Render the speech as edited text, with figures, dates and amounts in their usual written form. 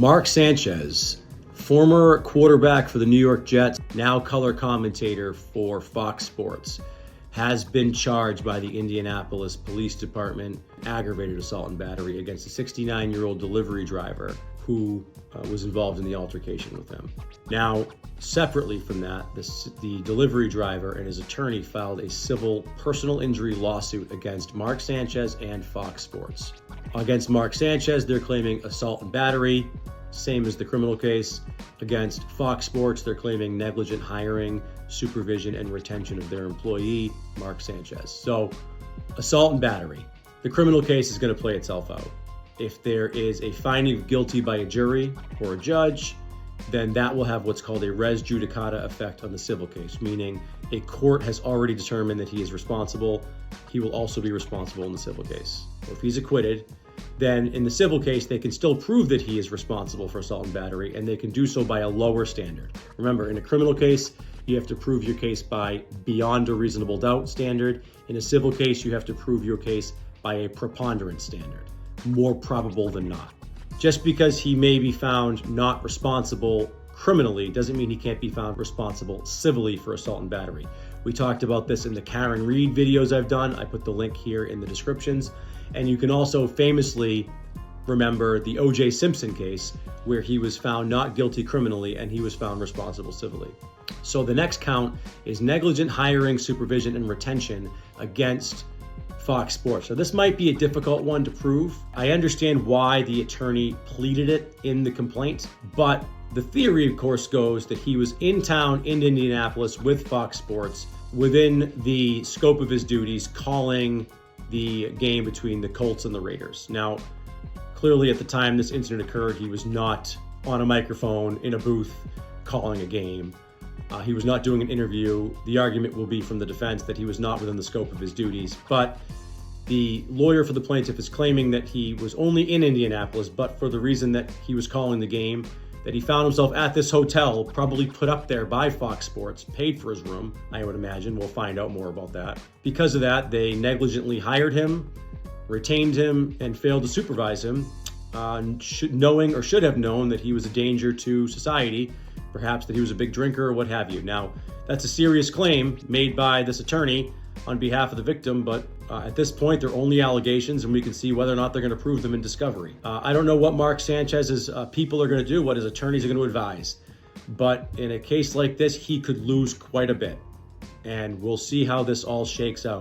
Mark Sanchez, former quarterback for the New York Jets, now color commentator for Fox Sports, has been charged by the Indianapolis Police Department aggravated assault and battery against a 69-year-old delivery driver who was involved in the altercation with him. Now, separately from that, the delivery driver and his attorney filed a civil personal injury lawsuit against Mark Sanchez and Fox Sports. Against Mark Sanchez, they're claiming assault and battery, same as the criminal case. Against Fox Sports, they're claiming negligent hiring, supervision, and retention of their employee, Mark Sanchez. So, assault and battery. The criminal case is going to play itself out. If there is a finding of guilty by a jury or a judge, then that will have what's called a res judicata effect on the civil case, meaning a court has already determined that he is responsible. He will also be responsible in the civil case. If he's acquitted, then in the civil case, they can still prove that he is responsible for assault and battery, and they can do so by a lower standard. Remember, in a criminal case, you have to prove your case by beyond a reasonable doubt standard. In a civil case, you have to prove your case by a preponderance standard, more probable than not. Just because he may be found not responsible criminally doesn't mean he can't be found responsible civilly for assault and battery. We talked about this in the Karen Reed videos I've done. I put the link here in the descriptions. And you can also famously remember the O.J. Simpson case, where he was found not guilty criminally and he was found responsible civilly. So the next count is negligent hiring, supervision, and retention against Fox Sports. So this might be a difficult one to prove. I understand why the attorney pleaded it in the complaint, but the theory, of course, goes that he was in town in Indianapolis with Fox Sports within the scope of his duties, calling the game between the Colts and the Raiders. Now, clearly at the time this incident occurred, he was not on a microphone in a booth calling a game. He was not doing an interview. The argument will be from the defense that he was not within the scope of his duties. But the lawyer for the plaintiff is claiming that he was only in Indianapolis, but for the reason that he was calling the game, that he found himself at this hotel, probably put up there by Fox Sports, paid for his room, I would imagine. We'll find out more about that. Because of that, they negligently hired him, retained him, and failed to supervise him, knowing or should have known that he was a danger to society, perhaps that he was a big drinker or what have you. Now, that's a serious claim made by this attorney on behalf of the victim, but at this point, they're only allegations, and we can see whether or not they're going to prove them in discovery. I don't know what Mark Sanchez's people are going to do, what his attorneys are going to advise, but in a case like this, he could lose quite a bit, and we'll see how this all shakes out.